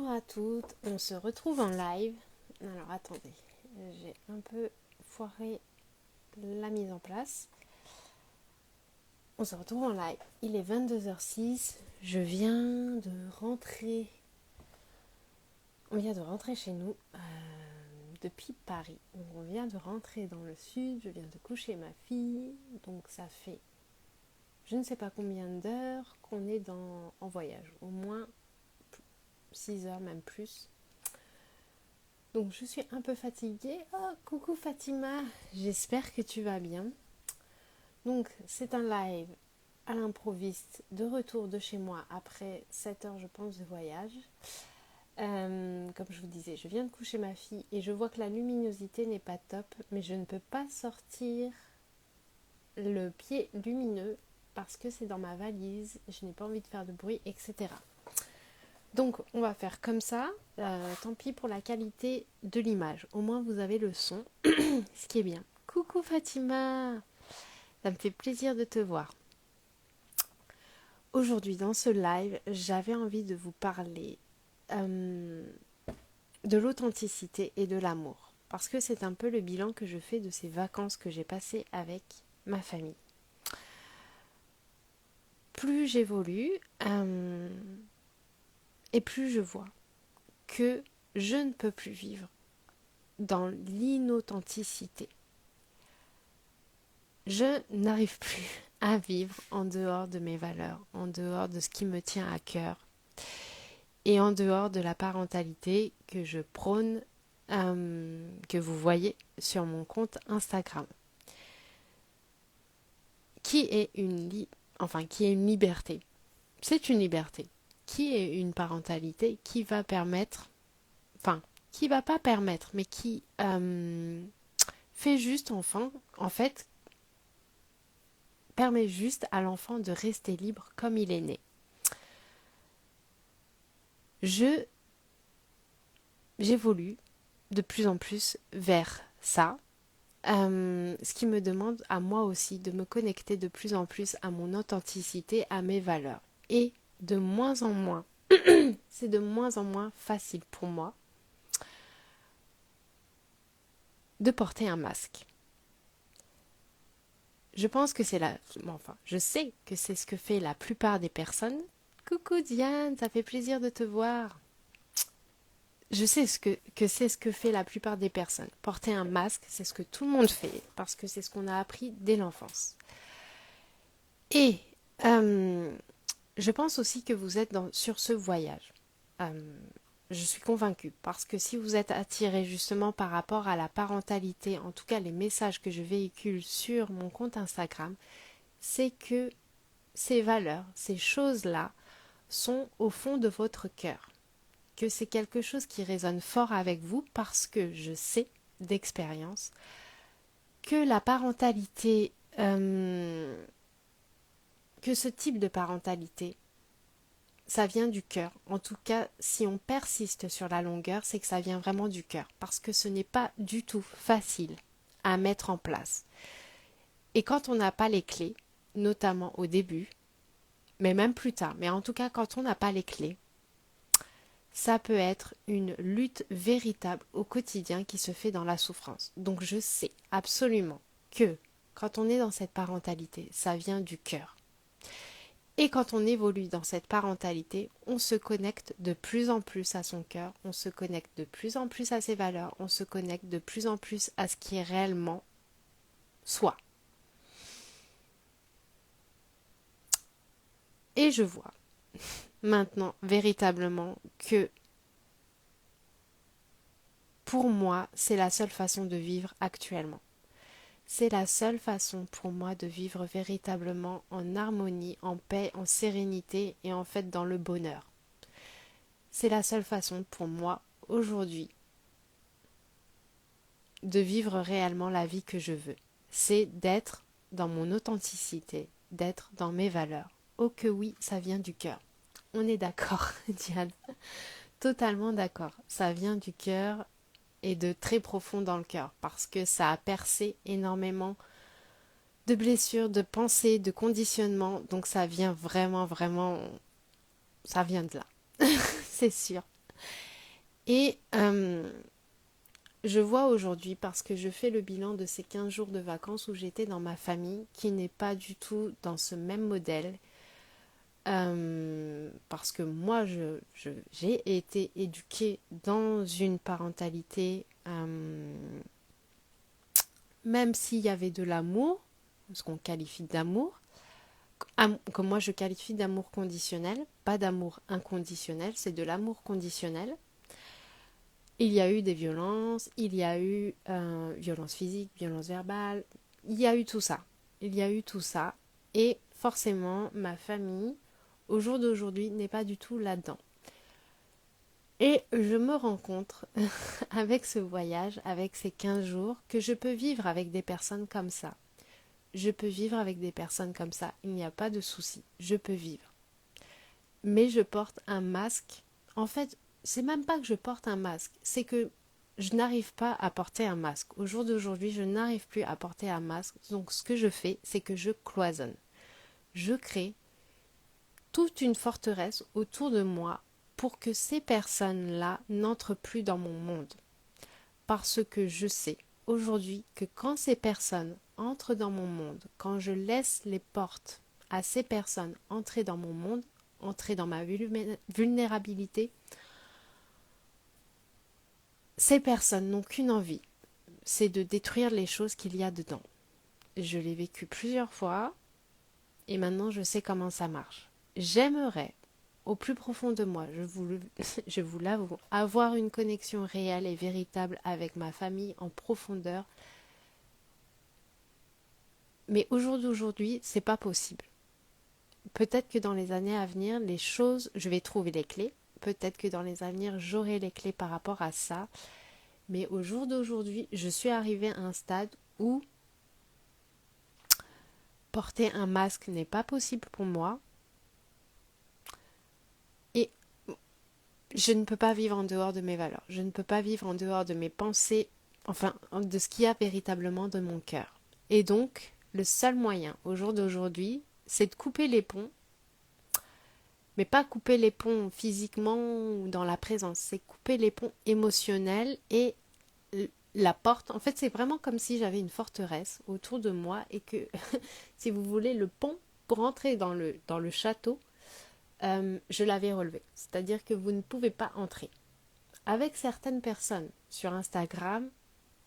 Bonjour à toutes, on se retrouve en live. Alors attendez, j'ai un peu foiré la mise en place. On se retrouve en live, il est 22h06, je viens de rentrer. On vient de rentrer chez nous depuis Paris. Donc on vient de rentrer dans le sud, je viens de coucher ma fille. Donc ça fait je ne sais pas combien d'heures qu'on est en voyage, au moins 6 heures, même plus. Donc je suis un peu fatiguée. Oh, coucou Fatima, j'espère que tu vas bien. Donc c'est un live à l'improviste de retour de chez moi après 7 heures je pense de voyage. Comme je vous disais, je viens de coucher ma fille et je vois que la luminosité n'est pas top, mais je ne peux pas sortir le pied lumineux parce que c'est dans ma valise, je n'ai pas envie de faire de bruit, etc. Donc on va faire comme ça, tant pis pour la qualité de l'image, au moins vous avez le son, ce qui est bien. Coucou Fatima, ça me fait plaisir de te voir. Aujourd'hui dans ce live, j'avais envie de vous parler de l'authenticité et de l'amour, parce que c'est un peu le bilan que je fais de ces vacances que j'ai passées avec ma famille. Plus j'évolue et plus je vois que je ne peux plus vivre dans l'inauthenticité. Je n'arrive plus à vivre en dehors de mes valeurs, en dehors de ce qui me tient à cœur et en dehors de la parentalité que je prône, que vous voyez sur mon compte Instagram, qui est qui est une liberté. C'est une liberté, qui est une parentalité qui va permettre, qui va pas permettre, mais qui fait juste en fait, permet juste à l'enfant de rester libre comme il est né. J'évolue de plus en plus vers ça, ce qui me demande à moi aussi de me connecter de plus en plus à mon authenticité, à mes valeurs. Et de moins en moins, c'est de moins en moins facile pour moi de porter un masque. Je pense que je sais que c'est ce que fait la plupart des personnes. Coucou Diane, ça fait plaisir de te voir. Je sais que c'est ce que fait la plupart des personnes. Porter un masque, c'est ce que tout le monde fait, parce que c'est ce qu'on a appris dès l'enfance. Et je pense aussi que vous êtes sur ce voyage. Je suis convaincue, parce que si vous êtes attiré justement par rapport à la parentalité, en tout cas les messages que je véhicule sur mon compte Instagram, c'est que ces valeurs, ces choses-là, sont au fond de votre cœur. Que c'est quelque chose qui résonne fort avec vous parce que je sais d'expérience que la parentalité, que ce type de parentalité, ça vient du cœur. En tout cas, si on persiste sur la longueur, c'est que ça vient vraiment du cœur parce que ce n'est pas du tout facile à mettre en place. Et quand on n'a pas les clés, notamment au début, mais même plus tard, mais en tout cas quand on n'a pas les clés, ça peut être une lutte véritable au quotidien qui se fait dans la souffrance. Donc je sais absolument que quand on est dans cette parentalité, ça vient du cœur. Et quand on évolue dans cette parentalité, on se connecte de plus en plus à son cœur, on se connecte de plus en plus à ses valeurs, on se connecte de plus en plus à ce qui est réellement soi. Et je vois maintenant véritablement que pour moi, c'est la seule façon de vivre actuellement. C'est la seule façon pour moi de vivre véritablement en harmonie, en paix, en sérénité et en fait dans le bonheur. C'est la seule façon pour moi aujourd'hui de vivre réellement la vie que je veux. C'est d'être dans mon authenticité, d'être dans mes valeurs. Oh que oui, ça vient du cœur. On est d'accord, Diane. Totalement d'accord. Ça vient du cœur et de très profond dans le cœur parce que ça a percé énormément de blessures, de pensées, de conditionnements. Donc ça vient vraiment, vraiment, ça vient de là. C'est sûr. Et je vois aujourd'hui, parce que je fais le bilan de ces 15 jours de vacances où j'étais dans ma famille, qui n'est pas du tout dans ce même modèle, parce que moi, j'ai été éduquée dans une parentalité, même s'il y avait de l'amour, ce qu'on qualifie d'amour, que moi je qualifie d'amour conditionnel, pas d'amour inconditionnel, c'est de l'amour conditionnel. Il y a eu des violences, il y a eu violence physique, violence verbale, il y a eu tout ça. Il y a eu tout ça. Et forcément, ma famille, au jour d'aujourd'hui, n'est pas du tout là-dedans. Et je me rends compte, avec ce voyage, avec ces 15 jours, que je peux vivre avec des personnes comme ça. Je peux vivre avec des personnes comme ça. Il n'y a pas de souci. Je peux vivre. Mais je porte un masque. En fait, c'est même pas que je porte un masque, c'est que je n'arrive pas à porter un masque. Au jour d'aujourd'hui, je n'arrive plus à porter un masque. Donc ce que je fais, c'est que je cloisonne. Je crée toute une forteresse autour de moi pour que ces personnes-là n'entrent plus dans mon monde. Parce que je sais aujourd'hui que quand ces personnes entrent dans mon monde, quand je laisse les portes à ces personnes entrer dans mon monde, entrer dans ma vulnérabilité, ces personnes n'ont qu'une envie, c'est de détruire les choses qu'il y a dedans. Je l'ai vécu plusieurs fois et maintenant je sais comment ça marche. J'aimerais, au plus profond de moi, je vous l'avoue, avoir une connexion réelle et véritable avec ma famille en profondeur. Mais au jour d'aujourd'hui, c'est pas possible. Peut-être que dans les années à venir, les choses, je vais trouver les clés. Peut-être que dans les années à venir, j'aurai les clés par rapport à ça. Mais au jour d'aujourd'hui, je suis arrivée à un stade où porter un masque n'est pas possible pour moi. Et je ne peux pas vivre en dehors de mes valeurs. Je ne peux pas vivre en dehors de mes pensées, enfin, de ce qu'il y a véritablement dans mon cœur. Et donc, le seul moyen, au jour d'aujourd'hui, c'est de couper les ponts. Mais pas couper les ponts physiquement ou dans la présence. C'est couper les ponts émotionnels et la porte. En fait, c'est vraiment comme si j'avais une forteresse autour de moi et que, si vous voulez, le pont pour entrer dans le château, je l'avais relevé. C'est-à-dire que vous ne pouvez pas entrer. Avec certaines personnes sur Instagram,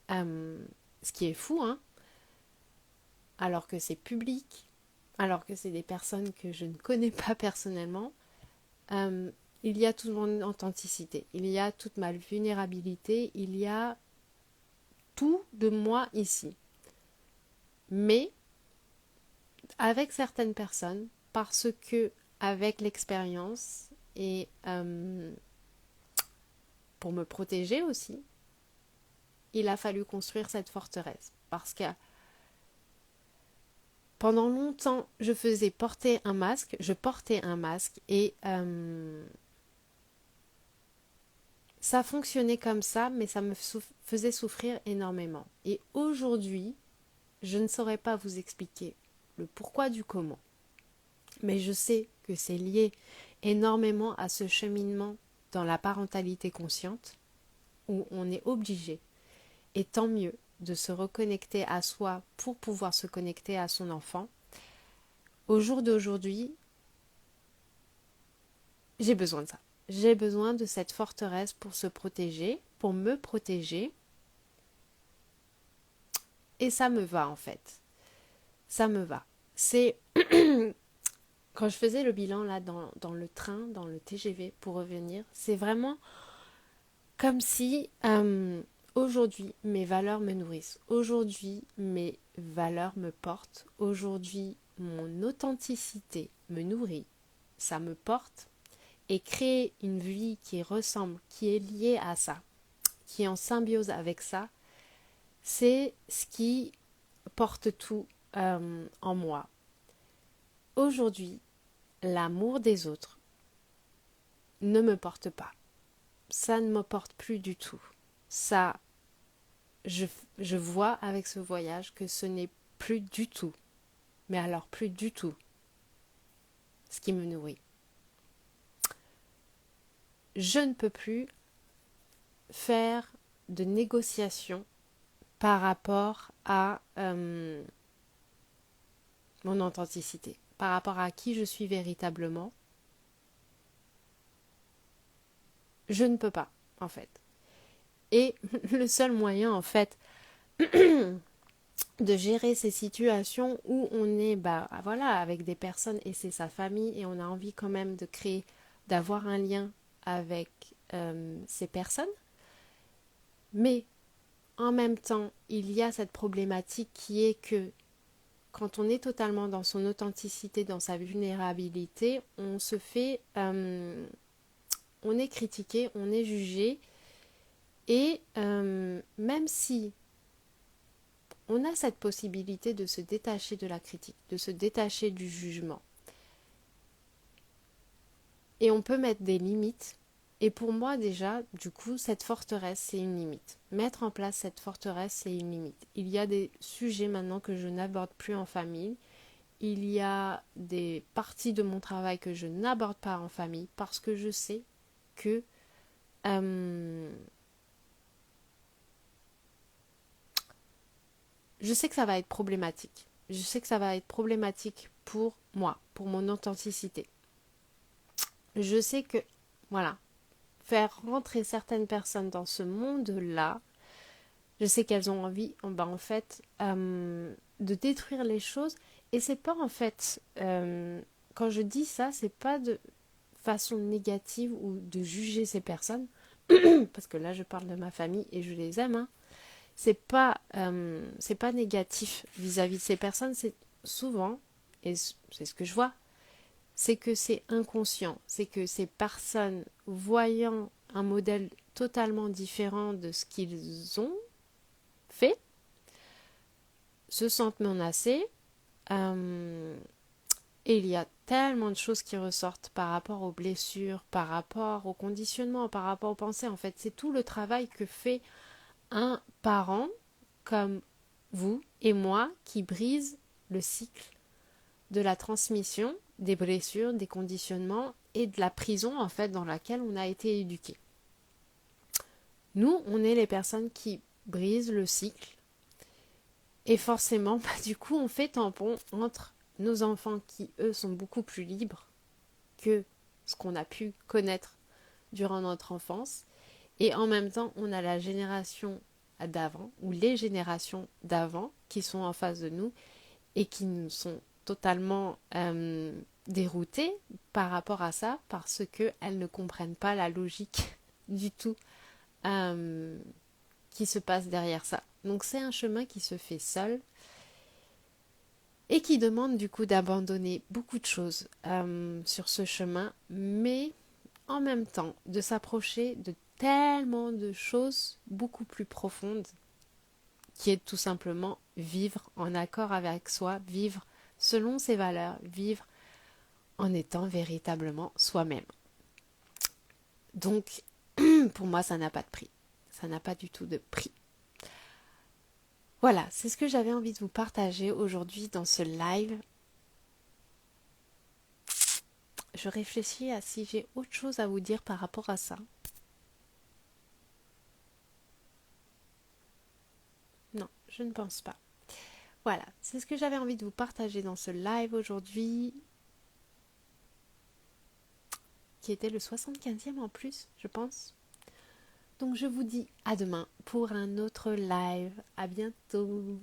ce qui est fou, hein, alors que c'est public, alors que c'est des personnes que je ne connais pas personnellement, il y a toute mon authenticité, il y a toute ma vulnérabilité, il y a tout de moi ici. Mais avec certaines personnes, parce que avec l'expérience et pour me protéger aussi, il a fallu construire cette forteresse. Parce que pendant longtemps, je portais un masque et ça fonctionnait comme ça, mais ça me faisait souffrir énormément. Et aujourd'hui, je ne saurais pas vous expliquer le pourquoi du comment. Mais je sais que c'est lié énormément à ce cheminement dans la parentalité consciente, où on est obligé, et tant mieux, de se reconnecter à soi pour pouvoir se connecter à son enfant. Au jour d'aujourd'hui, j'ai besoin de ça. J'ai besoin de cette forteresse pour se protéger, pour me protéger. Et ça me va en fait. Ça me va. C'est quand je faisais le bilan là dans le train, dans le TGV pour revenir, c'est vraiment comme si aujourd'hui mes valeurs me nourrissent. Aujourd'hui mes valeurs me portent. Aujourd'hui mon authenticité me nourrit. Ça me porte. Et créer une vie qui ressemble, qui est liée à ça, qui est en symbiose avec ça, c'est ce qui porte tout en moi. Aujourd'hui, l'amour des autres ne me porte pas. Ça ne me porte plus du tout. Ça, je vois avec ce voyage que ce n'est plus du tout, mais alors plus du tout, ce qui me nourrit. je ne peux plus faire de négociation par rapport à mon authenticité, par rapport à qui je suis véritablement. Je ne peux pas, en fait. Et le seul moyen, en fait, de gérer ces situations où on est voilà, avec des personnes et c'est sa famille et on a envie quand même de créer, d'avoir un lien avec ces personnes. Mais en même temps, il y a cette problématique qui est que quand on est totalement dans son authenticité, dans sa vulnérabilité, on se fait, on est critiqué, on est jugé et même si on a cette possibilité de se détacher de la critique, de se détacher du jugement. Et on peut mettre des limites. Et pour moi déjà, du coup, cette forteresse, c'est une limite. Mettre en place cette forteresse, c'est une limite. Il y a des sujets maintenant que je n'aborde plus en famille. Il y a des parties de mon travail que je n'aborde pas en famille parce que je sais que ça va être problématique. Je sais que ça va être problématique pour moi, pour mon authenticité. Je sais que, voilà, faire rentrer certaines personnes dans ce monde-là, je sais qu'elles ont envie, en fait, de détruire les choses. Et c'est pas, en fait, quand je dis ça, c'est pas de façon négative ou de juger ces personnes, parce que là, je parle de ma famille et je les aime, hein. C'est pas négatif vis-à-vis de ces personnes, c'est souvent, et c'est ce que je vois, c'est que c'est inconscient, c'est que ces personnes, voyant un modèle totalement différent de ce qu'ils ont fait, se sentent menacés. Et il y a tellement de choses qui ressortent par rapport aux blessures, par rapport au conditionnement, par rapport aux pensées. En fait, c'est tout le travail que fait un parent comme vous et moi qui brise le cycle de la transmission des blessures, des conditionnements et de la prison en fait dans laquelle on a été éduqué. Nous, on est les personnes qui brisent le cycle et forcément, du coup, on fait tampon entre nos enfants qui, eux, sont beaucoup plus libres que ce qu'on a pu connaître durant notre enfance et en même temps, on a la génération d'avant ou les générations d'avant qui sont en face de nous et qui nous sont totalement déroutées par rapport à ça parce qu'elles ne comprennent pas la logique du tout qui se passe derrière ça. Donc c'est un chemin qui se fait seul et qui demande du coup d'abandonner beaucoup de choses sur ce chemin, mais en même temps de s'approcher de tellement de choses beaucoup plus profondes qui est tout simplement vivre en accord avec soi, vivre selon ses valeurs, vivre en étant véritablement soi-même. Donc, pour moi, ça n'a pas de prix. Ça n'a pas du tout de prix. Voilà, c'est ce que j'avais envie de vous partager aujourd'hui dans ce live. Je réfléchis à si j'ai autre chose à vous dire par rapport à ça. Non, je ne pense pas. Voilà, c'est ce que j'avais envie de vous partager dans ce live aujourd'hui, qui était le 75e en plus, je pense. Donc je vous dis à demain pour un autre live. À bientôt.